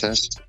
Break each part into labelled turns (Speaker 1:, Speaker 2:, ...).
Speaker 1: sentence.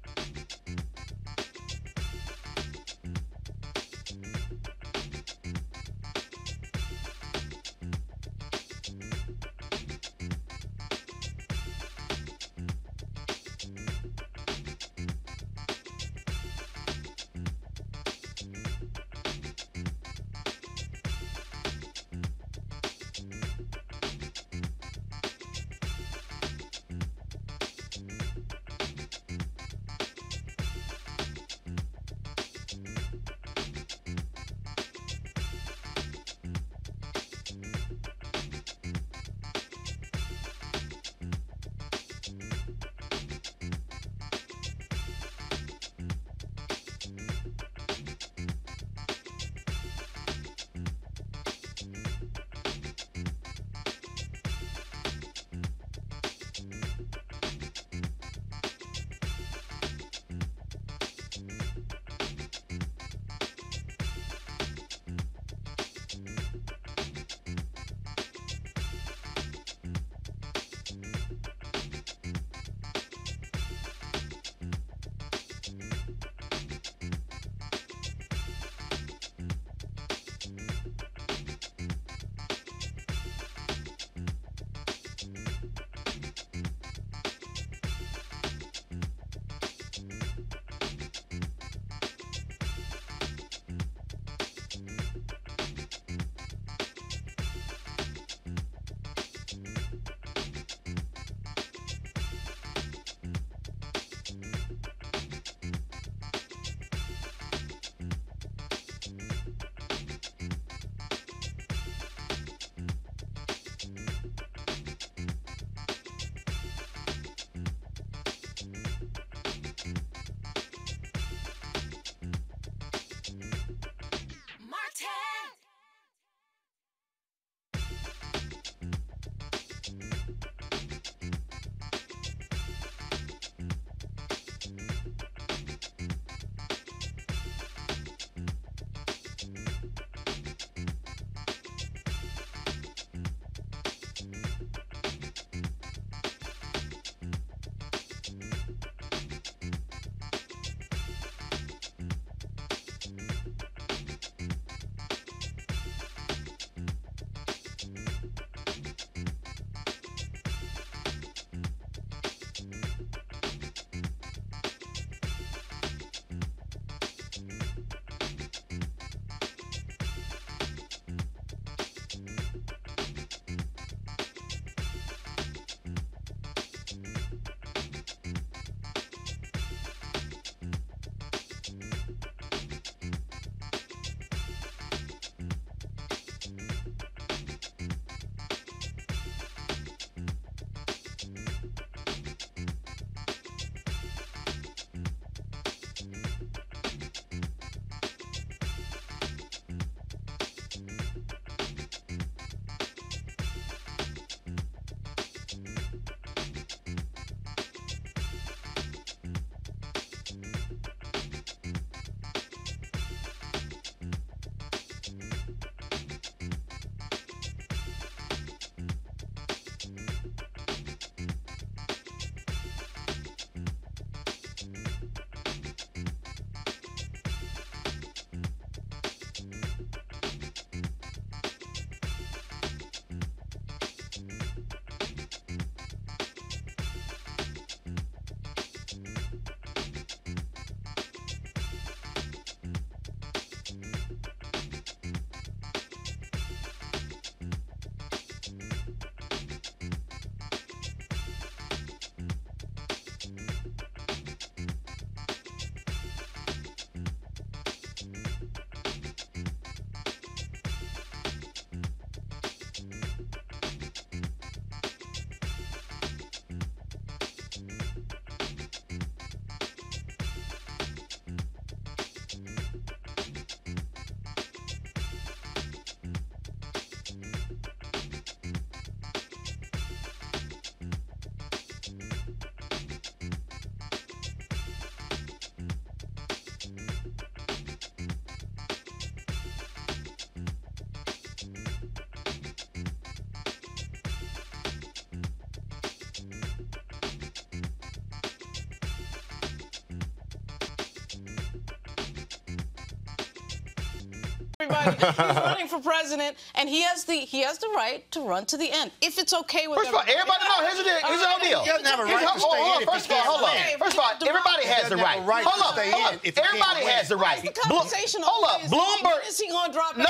Speaker 1: everybody. He's running for president, and he has the right to run to the end if it's okay with.
Speaker 2: First of all, everybody here's the whole deal.
Speaker 3: He doesn't have a right to stay in.
Speaker 2: First of all, hold on. First of all, everybody has the right. Hold on. Everybody has the right. Hold up, Bloomberg.
Speaker 1: Is he gonna drop?
Speaker 2: No.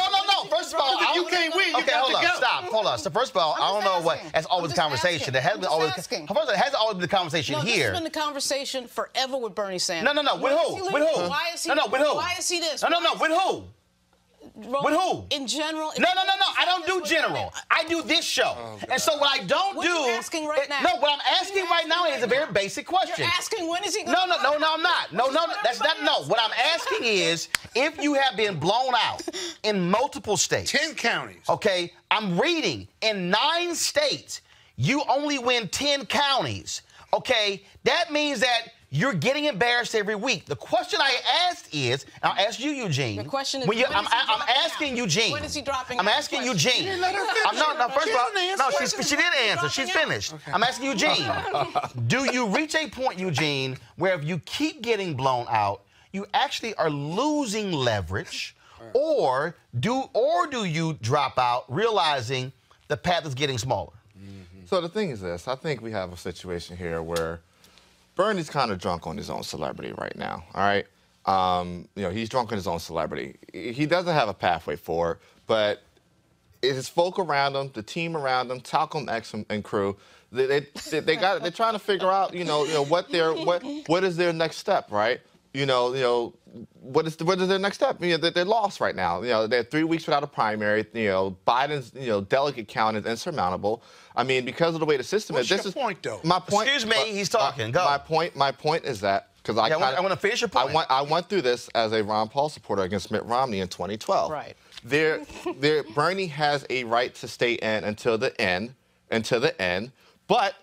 Speaker 2: First of all,
Speaker 3: you can't win.
Speaker 2: Okay, hold on. Stop. Hold on. So first of all, I don't know what. That's always the conversation. There has been always. First of all, it hasn't always been the conversation here.
Speaker 1: This has been the conversation forever with Bernie Sanders.
Speaker 2: No. With who? With who?
Speaker 1: Why is he?
Speaker 2: No. With who?
Speaker 1: Why is he this?
Speaker 2: No. With who?
Speaker 1: Roland,
Speaker 2: with who?
Speaker 1: In general.
Speaker 2: No. I don't do general. I do this show. And so what I don't do.
Speaker 1: What are you asking right now?
Speaker 2: No, what I'm asking right now is a very basic question.
Speaker 1: You're asking when is he going to
Speaker 2: No, I'm not. No, that's not. No, what I'm asking is if you have been blown out in multiple states.
Speaker 3: 10 counties.
Speaker 2: Okay, I'm reading in 9 states, you only win 10 counties. Okay, that means that you're getting embarrassed every week. The question I asked is, and I'll ask you, Eugene.
Speaker 1: The question is,
Speaker 2: I'm asking Eugene.
Speaker 1: When is he dropping
Speaker 2: I'm asking Eugene. First of all, she didn't answer. She's finished. Okay. I'm asking Eugene. Do you reach a point, Eugene, where if you keep getting blown out, you actually are losing leverage, or do you drop out, realizing the path is getting smaller?
Speaker 4: So the thing is this. I think we have a situation here where Bernie's kind of drunk on his own celebrity right now, all right? He's drunk on his own celebrity. He doesn't have a pathway forward, but his folk around him, the team around him, Talcum X and crew, they're trying to figure out, what is their next step, right? What is their next step? They're lost right now. They're 3 weeks without a primary. Biden's delegate count is insurmountable. I mean, because of the way the system is.
Speaker 3: What's your point, though?
Speaker 4: My point.
Speaker 2: Excuse me, he's talking. Go.
Speaker 4: My point is that because I
Speaker 2: want to finish your point.
Speaker 4: I went through this as a Ron Paul supporter against Mitt Romney in 2012.
Speaker 1: Right.
Speaker 4: Bernie has a right to stay in until the end, but.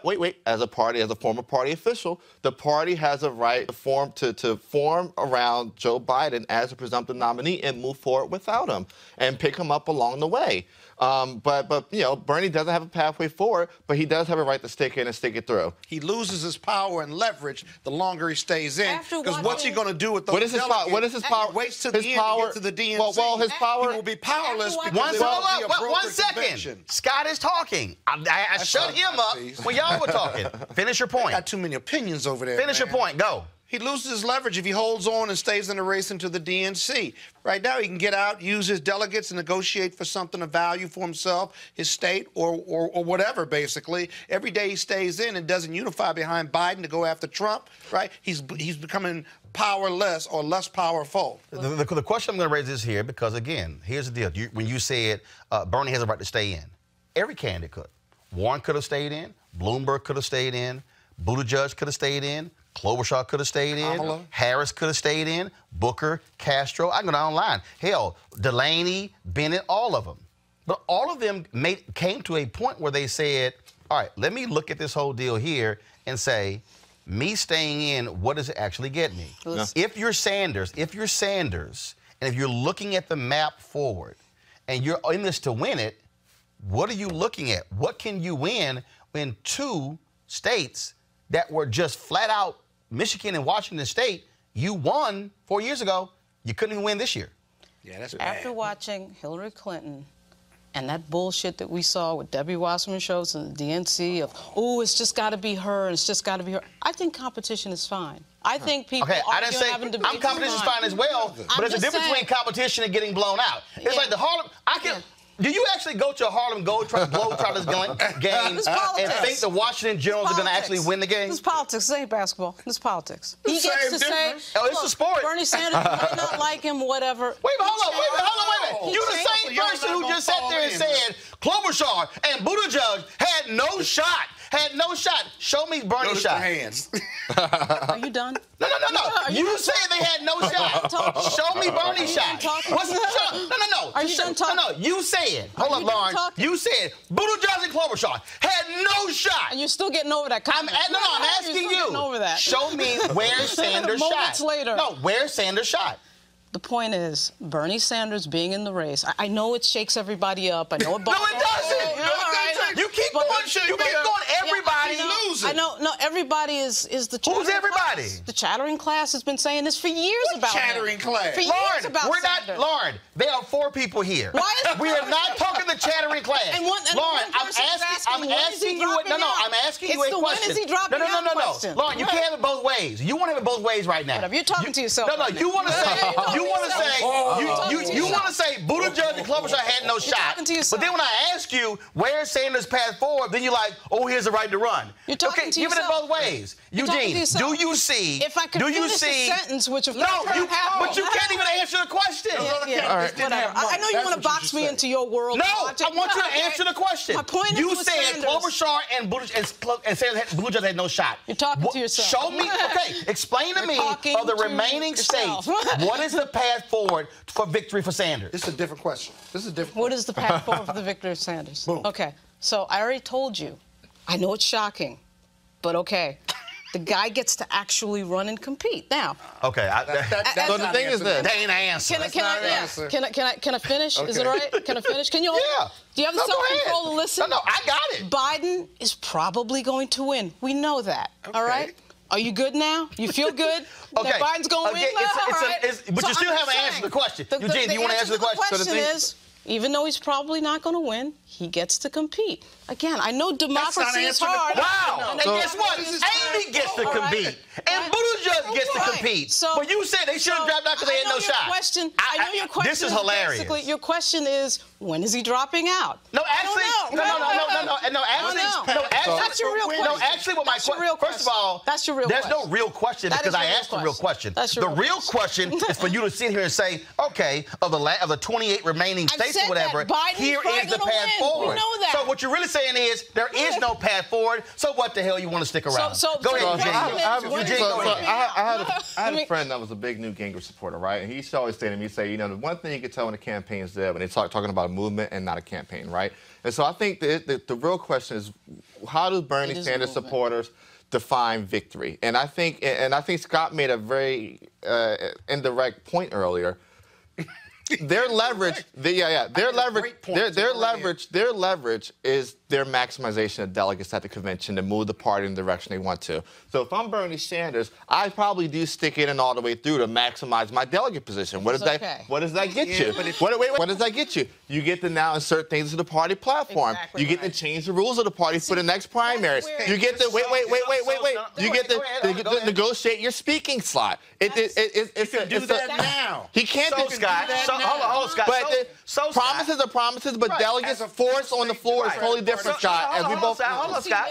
Speaker 4: Wait. As a former party official, the party has a right to form around Joe Biden as a presumptive nominee and move forward without him and pick him up along the way. But Bernie doesn't have a pathway forward, but he does have a right to stick in and stick it through.
Speaker 3: He loses his power and leverage the longer he stays in. Because what's he going to do with those delegates?
Speaker 4: What is his power?
Speaker 3: He waits to the end to get to the DNC.
Speaker 4: Well, his power
Speaker 3: he will be powerless because
Speaker 2: one second. Scott is talking. I shut him up when y'all were talking. Finish your point.
Speaker 3: Got too many opinions over there.
Speaker 2: Finish your point. Go.
Speaker 3: He loses his leverage if he holds on and stays in the race into the DNC. Right now, he can get out, use his delegates, and negotiate for something of value for himself, his state, or whatever, basically. Every day he stays in and doesn't unify behind Biden to go after Trump, right? He's becoming powerless or less powerful.
Speaker 2: The question I'm going to raise is here because, again, here's the deal. When you said Bernie has a right to stay in, every candidate could. Warren could have stayed in. Bloomberg could have stayed in. Buttigieg could have stayed in. Klobuchar could have stayed in.
Speaker 3: Kamala.
Speaker 2: Harris could have stayed in. Booker, Castro. I can go down the line. Hell, Delaney, Bennett, all of them. But all of them came to a point where they said, all right, let me look at this whole deal here and say, me staying in, what does it actually get me?
Speaker 1: No.
Speaker 2: If you're Sanders, and if you're looking at the map forward, and you're in this to win it, what are you looking at? What can you win when 2 states that were just flat out Michigan and Washington State, you won 4 years ago. You couldn't even win this year.
Speaker 3: Yeah, that's bad.
Speaker 1: After watching Hillary Clinton and that bullshit that we saw with Debbie Wasserman Schultz and the DNC of, oh, it's just got to be her and it's just got to be her. I think competition is fine. I think people having debates.
Speaker 2: I'm competition is fine as well, but there's a difference between competition and getting blown out. It's like the Harlem. Do you actually go to a Harlem Globetrotters game and think the Washington Generals are going to actually win the game?
Speaker 1: This is politics. This ain't basketball. This is politics. He gets to say,
Speaker 2: it's a sport.
Speaker 1: Bernie Sanders might not like him, whatever.
Speaker 2: Wait a minute. You the same person who just sat there and said Klobuchar and Buttigieg had no shot. Show me Bernie's shot.
Speaker 3: Hands.
Speaker 1: Are you done?
Speaker 2: No. You said they had no shot. Show me Bernie's shot.
Speaker 1: What's the shot?
Speaker 2: No.
Speaker 1: Are you done talking?
Speaker 2: No. You said. Hold up, Lauren. You said Buttigieg and Klobuchar had no shot.
Speaker 1: And you're still getting over that.
Speaker 2: I'm asking you.
Speaker 1: Over that.
Speaker 2: Show me where Sanders shot.
Speaker 1: Moments later.
Speaker 2: No, where Sanders shot.
Speaker 1: The point is, Bernie Sanders being in the race, I know it shakes everybody up. I know it bothers.
Speaker 2: No, it doesn't. You keep going. Everybody everybody?
Speaker 3: Losing.
Speaker 1: No, everybody is the chattering
Speaker 2: Who's everybody?
Speaker 1: Class. The chattering class has been saying this for years about
Speaker 3: chattering class?
Speaker 1: For years
Speaker 2: Lauren,
Speaker 1: about
Speaker 2: we're
Speaker 1: Sanders.
Speaker 2: not, Lauren, there are 4 people here.
Speaker 1: Why is
Speaker 2: we are not talking the chattering class.
Speaker 1: And
Speaker 2: Lauren, I'm asking you a question.
Speaker 1: When is he dropping out question.
Speaker 2: Lauren, you can't have it both ways. You want to have it both ways right now.
Speaker 1: Whatever, you're talking to yourself.
Speaker 2: No, you want to say, you want to say Buttigieg and Klobuchar had no shot. But then when I ask you where's Sanders' path forward, then you're like, oh, here's the right to run.
Speaker 1: You're talking to
Speaker 2: give it both ways. Eugene, do you see?
Speaker 1: If I could finish the sentence, which of course
Speaker 2: but you can't even answer the question.
Speaker 1: All right, whatever. I know you want to box me into your world.
Speaker 2: No, I want you to answer the question.
Speaker 1: My point
Speaker 2: you
Speaker 1: is
Speaker 2: said Klobuchar and Buttigieg had no shot.
Speaker 1: You're talking to yourself.
Speaker 2: Show me. Okay, explain to me of the remaining states. What is the path forward for victory for Sanders?
Speaker 3: This is a different question.
Speaker 1: What is the path forward for the victory of Sanders?
Speaker 3: Boom.
Speaker 1: Okay, so I already told you. I know it's shocking, but okay. The guy gets to actually run and compete now.
Speaker 2: Okay.
Speaker 4: So the thing is this.
Speaker 2: That ain't an answer.
Speaker 1: Can I finish? Okay. Is it all right? Can I finish? Can you hold
Speaker 2: Yeah.
Speaker 1: Do you have the self-control to listen?
Speaker 2: No, I got it.
Speaker 1: Biden is probably going to win. We know that.
Speaker 3: Okay.
Speaker 1: All right? Are you good now? You feel good?
Speaker 2: Okay.
Speaker 1: That Biden's going to win?
Speaker 2: But you still haven't answered the question. Eugene, do you want to answer the question?
Speaker 1: The question is, even though he's probably not going to win, he gets to compete. Again, I know democracy is hard.
Speaker 2: Wow. And guess what? Amy gets to compete. And Buttigieg gets to compete. But you said they should have dropped out because they had no shot.
Speaker 1: I know your question.
Speaker 2: This is hilarious.
Speaker 1: Basically, your question is, when is he dropping out?
Speaker 2: No, actually,
Speaker 1: That's your real question.
Speaker 2: No, actually, what my question. First of all,
Speaker 1: that's your real
Speaker 2: there's
Speaker 1: question.
Speaker 2: no real question because I asked the real question.
Speaker 1: The
Speaker 2: real question is for you to sit here and say, okay, of the 28 remaining states or whatever, here is the path forward.
Speaker 1: We know that.
Speaker 2: So what you're really saying is there is no path forward. So what the hell you want to stick around? Go ahead, Eugene.
Speaker 4: I had a friend that was a big Newt Gingrich supporter, right? And he used to always say to me, the one thing you can tell when a campaign is dead when they start talking about a movement and not a campaign, right? And so I think the real question is, how do Bernie Sanders supporters define victory? And I think Scott made a very indirect point earlier. Their leverage, their leverage is their maximization of delegates at the convention to move the party in the direction they want to. So if I'm Bernie Sanders, I probably do stick it in all the way through to maximize my delegate position. What does that get you? What does that get you? You get to now insert things to the party platform. You get to change the rules of the party for the next primary. You get to You get to negotiate your speaking slot.
Speaker 3: He can do that now.
Speaker 4: He can't do
Speaker 2: Scott. Hold on, Scott.
Speaker 4: But promises are promises, but delegates force on the floor is totally different. Scott, as we both
Speaker 2: hold on, Scott,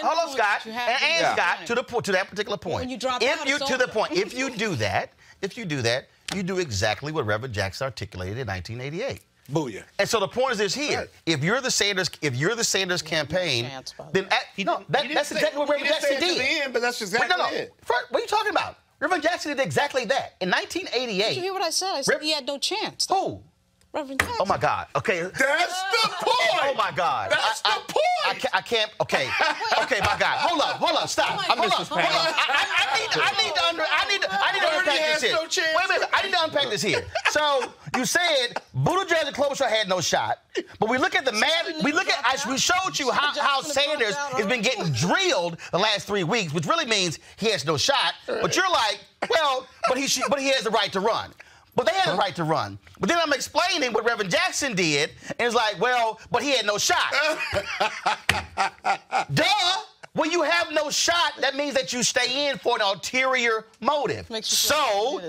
Speaker 2: and Scott, to that particular point.
Speaker 1: When you drop
Speaker 2: if you do that, you do exactly what Reverend Jackson articulated in 1988.
Speaker 3: Booyah.
Speaker 2: And so the point is this here: right. if you're the Sanders campaign, then that's exactly what Reverend Jackson did.
Speaker 3: But that's exactly it.
Speaker 2: What are you talking about? Reverend Jackson did exactly that in 1988.
Speaker 1: Did you hear what I said? I said he had no chance.
Speaker 2: Who?
Speaker 1: Reverend Jackson.
Speaker 2: Oh my God. Okay.
Speaker 3: That's the point.
Speaker 2: Oh my God.
Speaker 3: That's the point.
Speaker 2: I can't. Okay. Okay, my God. Hold up. Stop. Hold up. I need to unpack this here. Wait a minute. I need to unpack this here. So you said Buttigieg and Klobuchar had no shot, but we look at the man. We showed you how Sanders has been getting drilled the last 3 weeks, which really means he has no shot. But you're like, well, but he has the right to run. But they had the right to run. But then I'm explaining what Reverend Jackson did, and it's like, well, but he had no shot. Duh! When you have no shot, that means that you stay in for an ulterior motive. So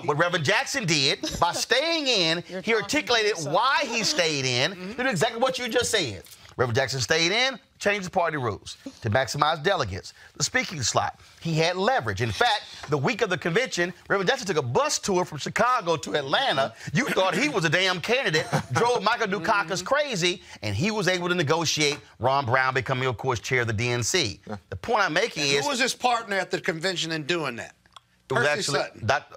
Speaker 2: what Reverend Jackson did, by staying in, he articulated why he stayed in, did exactly what you just said. Reverend Jackson stayed in, changed the party rules to maximize delegates. The speaking slot, he had leverage. In fact, the week of the convention, Reverend Jackson took a bus tour from Chicago to Atlanta. You thought he was a damn candidate, drove Michael Dukakis crazy, and he was able to negotiate Ron Brown becoming, of course, chair of the DNC. The point I'm making is...
Speaker 3: Who was his partner at the convention in doing that?
Speaker 2: It was actually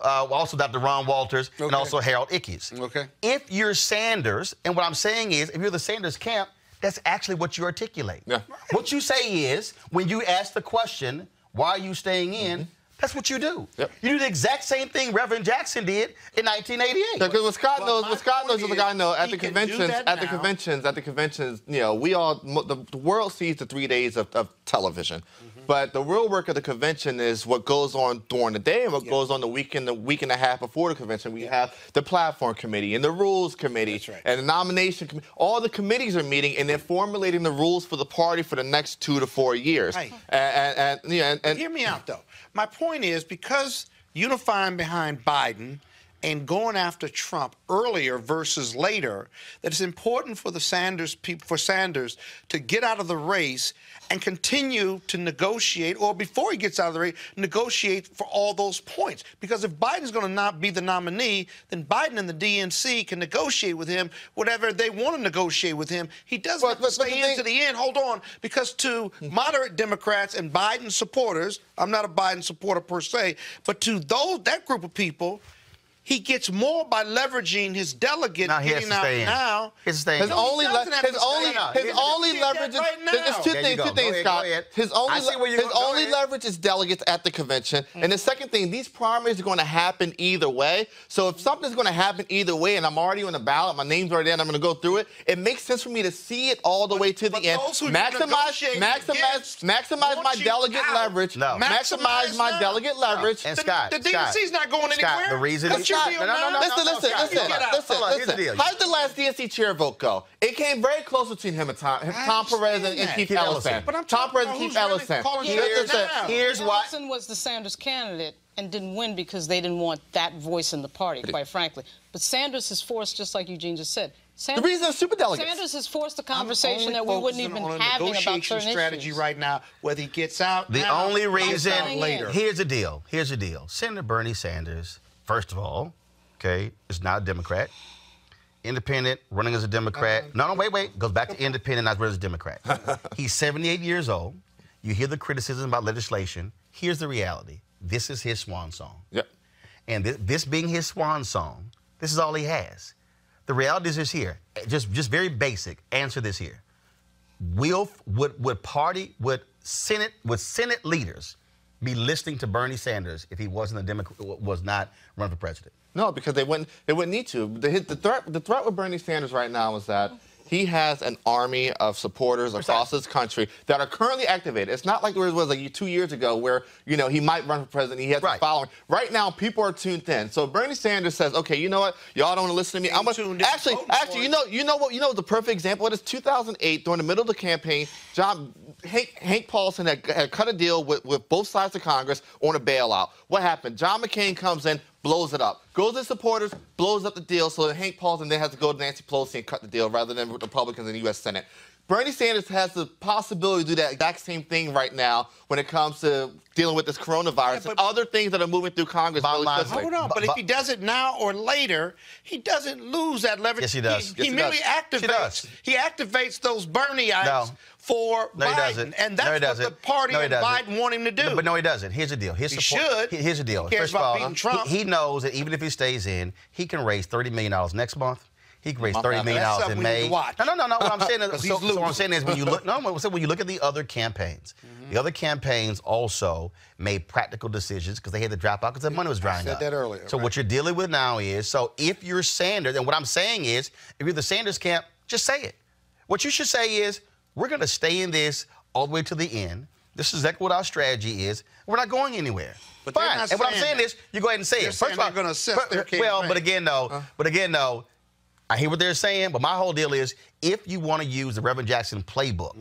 Speaker 2: also Dr. Ron Walters and also Harold Ickes.
Speaker 3: Okay.
Speaker 2: If you're Sanders, and what I'm saying is, if you're the Sanders camp, that's actually what you articulate. Yeah. What you say is, when you ask the question, why are you staying in? That's what you do.
Speaker 4: Yep.
Speaker 2: You do the exact same thing Reverend Jackson did in 1988.
Speaker 4: Because what Scott knows is the guy knows at the conventions, you know, the world sees the 3 days of television. But the real work of the convention is what goes on during the day and what goes on the week and a half before the convention. We have the platform committee and the rules committee and the nomination committee. All the committees are meeting and they're formulating the rules for the party for the next 2 to 4 years.
Speaker 3: Right.
Speaker 4: And
Speaker 3: hear me out, though. My point is, because unifying behind Biden and going after Trump earlier versus later, that it's important for Sanders to get out of the race and continue to negotiate, or before he gets out of the race, negotiate for all those points. Because if Biden's going to not be the nominee, then Biden and the DNC can negotiate with him whatever they want to negotiate with him. He doesn't have to stay in to the end. Hold on, because to moderate Democrats and Biden supporters, I'm not a Biden supporter per se, but to that group of people, he gets more by leveraging his delegate getting out now.
Speaker 2: His
Speaker 4: only leverage is there's two things, Scott. His only leverage is delegates at the convention. And the second thing, these primaries are going to happen either way. So if something's going to happen either way, and I'm already on the ballot, my name's already there, and I'm going to go through it, it makes sense for me to see it all the way to the end. Maximize my delegate leverage. Maximize my delegate leverage.
Speaker 2: And Scott,
Speaker 3: the DNC's not going anywhere.
Speaker 2: The reason is
Speaker 4: Listen. How did the last DNC chair vote go? It came very close between him and Tom Perez and Keith Ellison. Tom Perez and Keith Ellison.
Speaker 1: Here's why. Ellison was the Sanders candidate and didn't win because they didn't want that voice in the party, quite frankly. But Sanders has forced, just like Eugene just said,
Speaker 4: the reason is superdelegates.
Speaker 1: Sanders has forced a conversation that we wouldn't even having about certain
Speaker 3: strategy
Speaker 1: issues.
Speaker 3: Right now, whether he gets out.
Speaker 2: The only reason.
Speaker 3: Later.
Speaker 2: Here's the deal. Senator Bernie Sanders, first of all, is not a Democrat. Independent, running as a Democrat. No, wait. Goes back to independent, not running as a Democrat. He's 78 years old. You hear the criticism about legislation. Here's the reality. This is his swan song. Yep. And this being his swan song, this is all he has. The reality is this here. Just very basic. Answer this here. Would Senate leaders be listening to Bernie Sanders if he wasn't a Democrat, was not running for president?
Speaker 4: No, because they wouldn't need to. The threat with Bernie Sanders right now is that he has an army of supporters across this country that are currently activated. It's not like there was like 2 years ago where, you know, he might run for president, he has a following. Right now, people are tuned in. So Bernie Sanders says, okay, you know what? Y'all don't want to listen to me. I'm gonna actually, you know what the perfect example is? 2008, during the middle of the campaign, Hank Paulson had cut a deal with both sides of Congress on a bailout. What happened? John McCain comes in, blows it up. Goes to supporters, blows up the deal, so that Hank Paulson then has to go to Nancy Pelosi and cut the deal rather than with Republicans in the U.S. Senate. Bernie Sanders has the possibility to do that exact same thing right now when it comes to dealing with this coronavirus and other things that are moving through Congress.
Speaker 3: Hold on, but if he does it now or later, he doesn't lose that leverage.
Speaker 2: Yes, he does.
Speaker 3: He merely activates. He activates those Bernieites for Biden, and that's what the party and Biden want him to do.
Speaker 2: But no, he doesn't. Here's the deal. Here's the deal.
Speaker 3: First of all,
Speaker 2: he knows that even if he stays in, he can raise $30 million next month. He can raise $30 million in May. No. What I'm saying is, what I'm saying is, when you look, when you look at the other campaigns, the other campaigns also made practical decisions because they had to drop out because their money was drying up.
Speaker 3: I said that earlier.
Speaker 2: So what you're dealing with now is, so if you're Sanders, and what I'm saying is, if you're the Sanders camp, just say it. What you should say is, we're going to stay in this all the way to the end. This is exactly what our strategy is. We're not going anywhere.
Speaker 3: But
Speaker 2: fine. And what I'm saying is, you go ahead and say it.
Speaker 3: First of all, they're going to assess their campaign.
Speaker 2: Well, but again, though, I hear what they're saying, but my whole deal is, if you want to use the Reverend Jackson playbook,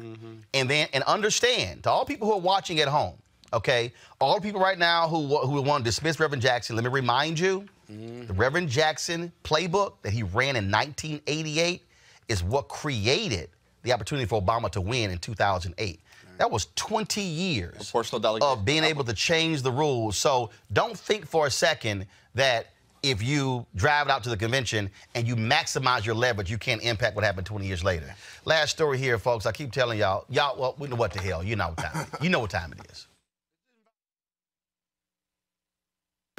Speaker 2: and understand, to all people who are watching at home, okay, all people right now who want to dismiss Reverend Jackson, let me remind you, the Reverend Jackson playbook that he ran in 1988 is what created the opportunity for Obama to win in 2008. That was 20 years of being able to change the rules. So don't think for a second that if you drive it out to the convention and you maximize your leverage, you can't impact what happened 20 years later. Last story here, folks. I keep telling y'all, well, we know what the hell. You know what time it is. You know what time it is.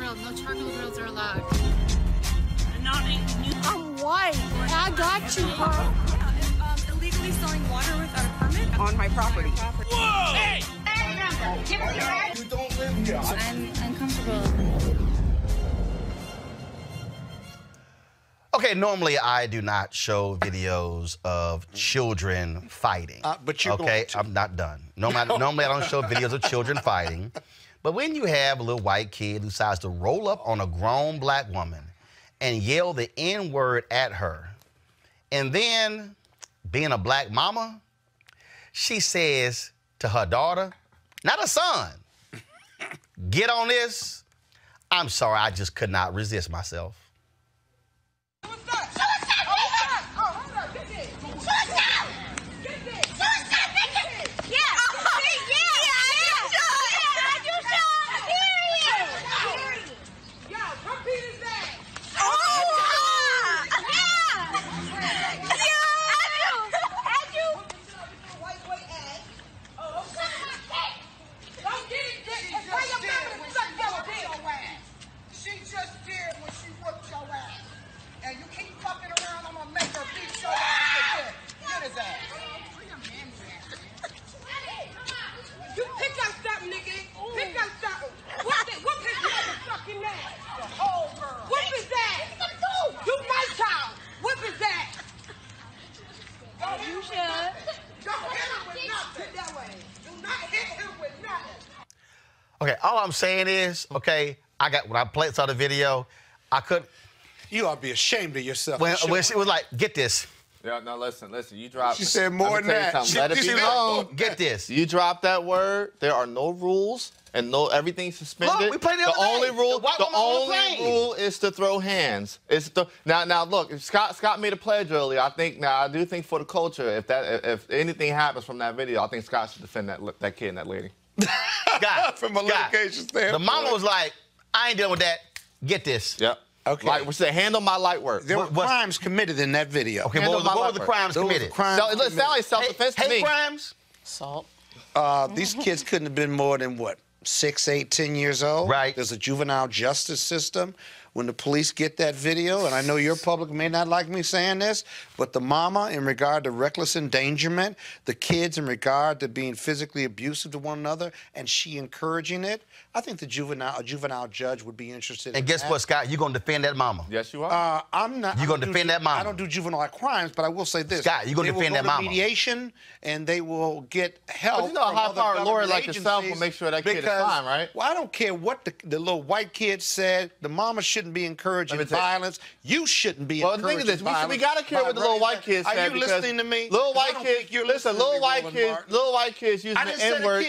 Speaker 5: No charcoal grills are allowed.
Speaker 6: I'm white. I got you, huh?
Speaker 5: Illegally selling water without a permit
Speaker 6: on my property.
Speaker 5: Whoa! Hey!
Speaker 6: Give us your
Speaker 3: don't live here.
Speaker 5: I'm uncomfortable.
Speaker 2: Okay, normally I do not show videos of children fighting.
Speaker 3: But you're
Speaker 2: okay,
Speaker 3: going to.
Speaker 2: I'm not done. Normally I don't show videos of children fighting. But when you have a little white kid who decides to roll up on a grown black woman and yell the N-word at her, and then, being a black mama, she says to her daughter, not her son, get on this. I'm sorry, I just could not resist myself. Okay, all I'm saying is, okay, when I saw the video, I couldn't.
Speaker 3: You ought to be ashamed of yourself.
Speaker 2: When she was like, get this.
Speaker 4: Yeah, no, listen, you dropped.
Speaker 3: She said more than that.
Speaker 4: Let it be known.
Speaker 2: Get this.
Speaker 4: You dropped that word. There are no rules and everything's suspended.
Speaker 2: Look, we played the
Speaker 4: only rule is to throw hands. Now look, Scott made a pledge earlier. I do think for the culture, if anything happens from that video, I think Scott should defend that kid and that lady.
Speaker 2: Scott,
Speaker 3: from a litigation standpoint.
Speaker 2: The mama was like, I ain't dealing with that. Get this.
Speaker 4: Yep.
Speaker 3: Okay.
Speaker 4: Like we said, handle my light work.
Speaker 3: There were crimes committed in that video.
Speaker 2: Okay, what were the crimes committed?
Speaker 3: It sounds
Speaker 4: like self-defense to me.
Speaker 2: Hate crimes?
Speaker 1: Assault.
Speaker 3: These kids couldn't have been more than, what, 6, 8, 10 years old?
Speaker 2: Right.
Speaker 3: There's a juvenile justice system. When the police get that video, and I know your public may not like me saying this, but the mama in regard to reckless endangerment, the kids in regard to being physically abusive to one another, and she encouraging it, I think a juvenile judge would be interested in that.
Speaker 2: And guess what, Scott? You're going to defend that mama.
Speaker 4: Yes, you are.
Speaker 3: I'm not.
Speaker 2: You're going to defend that mama.
Speaker 3: I don't do juvenile crimes, but I will say this.
Speaker 2: Scott, you're going to defend that mama.
Speaker 3: They will go to mediation, and they will get help.
Speaker 4: But you know, a high-powered lawyer like yourself will make sure that kid is fine, right?
Speaker 3: Well, I don't care what the little white kid said. The mama shouldn't be encouraging violence. You shouldn't be encouraging violence. Well, the thing is this. We got to care what the little white kid said. Are you listening to me?
Speaker 4: Little white kids, listen, little white kids using the N-word,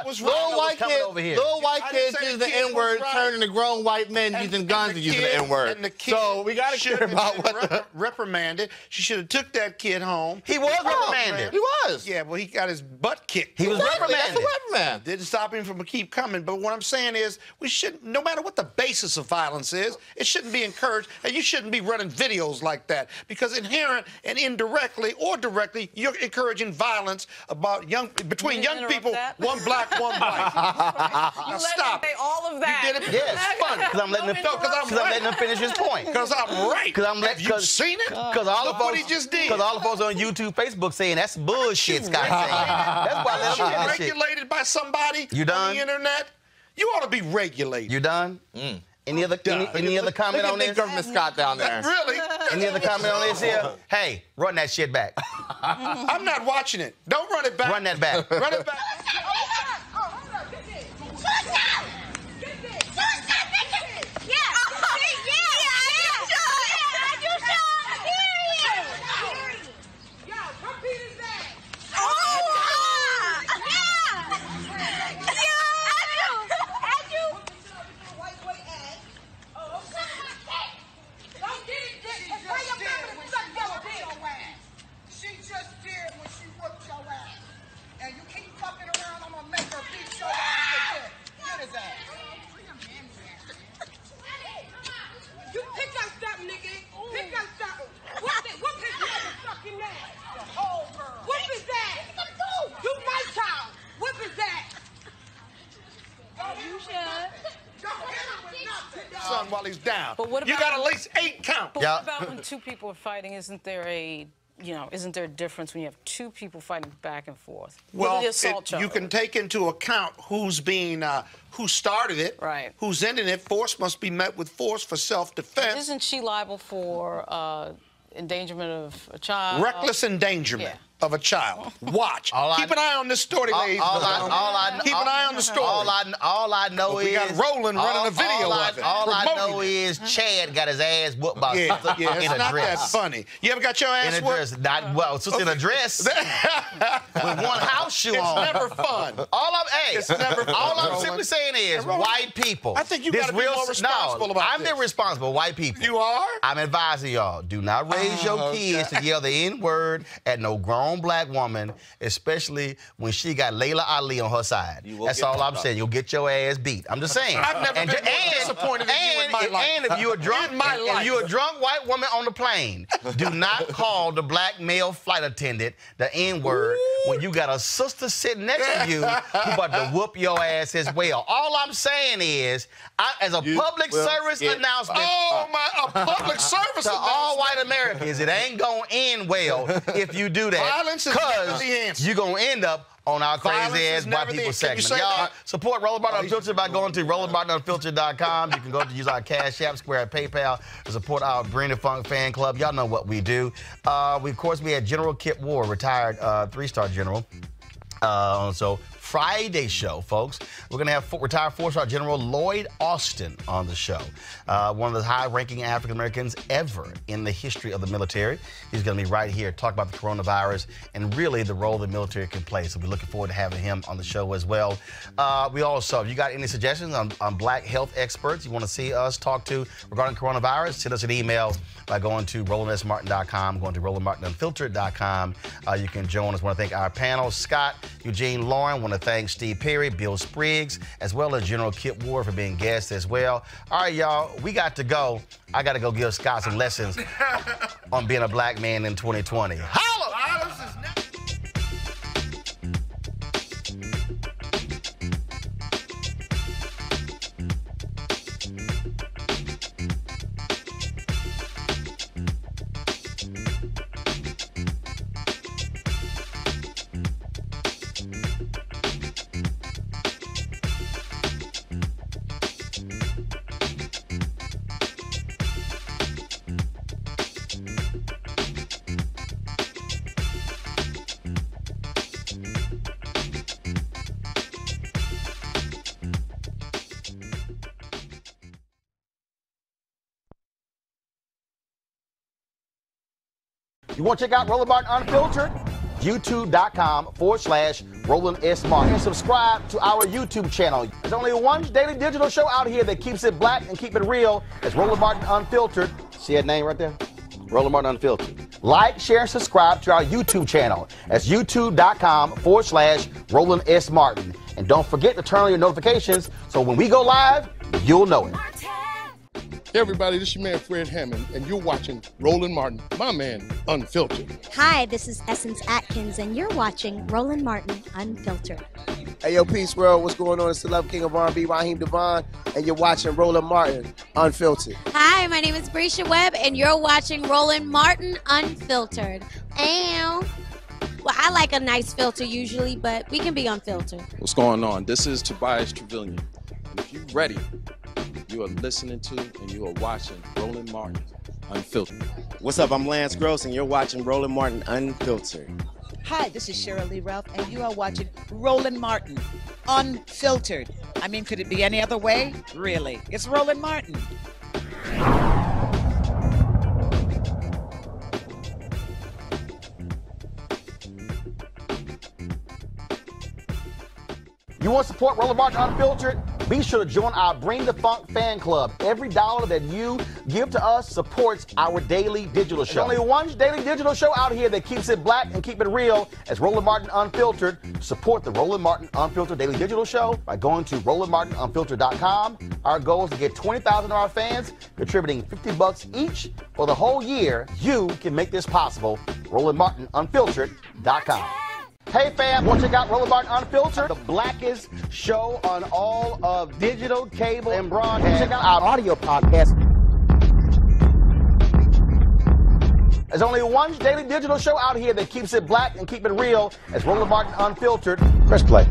Speaker 4: Little white kids using the N-word, turning to grown white men using guns and using the N-word. So we got to care about what reprimanded.
Speaker 3: She should have took that kid home.
Speaker 2: He was reprimanded.
Speaker 4: He was.
Speaker 3: Yeah, well, he got his butt kicked.
Speaker 2: He was reprimanded.
Speaker 4: That's a reprimand.
Speaker 3: Didn't stop him from keep coming. But what I'm saying is, we shouldn't, no matter what the basis of violence is, it shouldn't be encouraged, and you shouldn't be running videos like that, because inherent and indirectly or directly, you're encouraging violence about between young people, one black, one white. Now stop.
Speaker 5: Say all of that.
Speaker 3: You did it.
Speaker 2: Yes, because I'm letting him finish his point.
Speaker 3: Because I'm right. Have you seen it?
Speaker 2: Because all the folks,
Speaker 3: he just did.
Speaker 2: Because all the folks on YouTube, Facebook saying that's bullshit, Scott saying. That's why I let him finish it.
Speaker 3: Regulated by somebody on the internet. You ought to be regulated.
Speaker 2: You done? Any other comment on this?
Speaker 4: Government Scott down there.
Speaker 3: Really?
Speaker 2: Any other comment on this here? Hey, run that shit back.
Speaker 3: I'm not watching it. Don't run it back.
Speaker 2: Run that back.
Speaker 3: Run it back. While he's down.
Speaker 1: But what about,
Speaker 3: you got at least 8 counts.
Speaker 1: But what about when two people are fighting? Isn't there a you know, isn't there a difference when you have two people fighting back and forth?
Speaker 3: Well,
Speaker 1: you
Speaker 3: can take into account who's being, who started it,
Speaker 1: right?
Speaker 3: Who's ending it. Force must be met with force for self-defense.
Speaker 1: Isn't she liable for endangerment of a child?
Speaker 3: Reckless endangerment of a child. Watch. Keep an eye on this story, ladies.
Speaker 2: Keep an
Speaker 3: eye on the story.
Speaker 2: All I know is...
Speaker 3: We got Roland running a video of it.
Speaker 2: All I know is Chad got his ass whooped by
Speaker 3: it's
Speaker 2: in a
Speaker 3: not
Speaker 2: dress.
Speaker 3: that funny. You ever got your ass
Speaker 2: in a
Speaker 3: whooped?
Speaker 2: dress. Well, it's just in a dress with one house shoe on.
Speaker 3: It's never fun.
Speaker 2: It's never fun. All I'm simply saying is white people.
Speaker 3: I think you got to be more responsible about
Speaker 2: this. I'm being responsible. White people.
Speaker 3: You are?
Speaker 2: I'm advising y'all, do not raise your kids to yell the N-word at no grown black woman, especially when she got Layla Ali on her side. That's all I'm saying. You'll get your ass beat. I'm just saying.
Speaker 3: I've never been more disappointed in you in my life.
Speaker 2: And if you're a drunk, white woman on the plane, do not call the black male flight attendant the N-word when you got a sister sitting next to you who about to whoop your ass as well. All I'm saying is, as a public service announcement,
Speaker 3: a public service
Speaker 2: to all white Americans, it ain't gonna end well if you do that.
Speaker 3: Violence is never the answer.
Speaker 2: You're gonna end up on our crazy-ass white people segment. Y'all support Roland Martin Unfiltered by going to RolandMartinUnfiltered.com. You can go to use our Cash App, Square, PayPal to support our Bring the Funk fan club. Y'all know what we do. Of course, we had General Kip Ward, retired 3-star general. So Friday show, folks, we're going to have retired 4-star General Lloyd Austin on the show. One of the high-ranking African-Americans ever in the history of the military. He's going to be right here, talk about the coronavirus and really the role the military can play. So we're looking forward to having him on the show as well. We also, if you got any suggestions on black health experts you want to see us talk to regarding coronavirus, send us an email by going to RolandSMartin.com, going to RolandMartinUnfiltered.com. You can join us. I want to thank our panel, Scott, Eugene, Lauren. I want to thank Steve Perry, Bill Spriggs, as well as General Kip Ward for being guests as well. All right, y'all, we got to go. I got to go give Scott some lessons on being a black man in 2020. Holla! You want to check out Roland Martin Unfiltered? YouTube.com/Roland S. Martin. And subscribe to our YouTube channel. There's only one daily digital show out here that keeps it black and keep it real. It's Roland Martin Unfiltered. See that name right there? Roland Martin Unfiltered. Like, share, and subscribe to our YouTube channel. That's YouTube.com/Roland S. Martin. And don't forget to turn on your notifications so when we go live, you'll know it.
Speaker 7: Hey everybody, this is your man Fred Hammond, and you're watching Roland Martin, my man, Unfiltered.
Speaker 8: Hi, this is Essence Atkins, and you're watching Roland Martin Unfiltered.
Speaker 9: Hey yo, Peace World, what's going on? It's the Love King of R&B, Raheem Devon, and you're watching Roland Martin Unfiltered.
Speaker 8: Hi, my name is Brescia Webb, and you're watching Roland Martin Unfiltered. Ow. Well, I like a nice filter usually, but we can be unfiltered.
Speaker 10: What's going on? This is Tobias Trevelyan, and if you're ready, you are listening to and you are watching Roland Martin Unfiltered.
Speaker 9: What's up? I'm Lance Gross, and you're watching Roland Martin Unfiltered.
Speaker 11: Hi, this is Cheryl Lee Ralph, and you are watching Roland Martin Unfiltered. I mean, could it be any other way? Really? It's Roland Martin.
Speaker 2: You want to support Roland Martin Unfiltered? Be sure to join our Bring the Funk fan club. Every dollar that you give to us supports our daily digital show. There's only one daily digital show out here that keeps it black and keep it real. It's Roland Martin Unfiltered. Support the Roland Martin Unfiltered daily digital show by going to RolandMartinUnfiltered.com. Our goal is to get 20,000 of our fans contributing $50 each for the whole year. You can make this possible. RolandMartinUnfiltered.com. Hey fam, want to check out Roland Martin Unfiltered? The blackest show on all of digital, cable, and broadcast. Check out our audio podcast. There's only one daily digital show out here that keeps it black and keep it real. It's Roland Martin Unfiltered. Press play.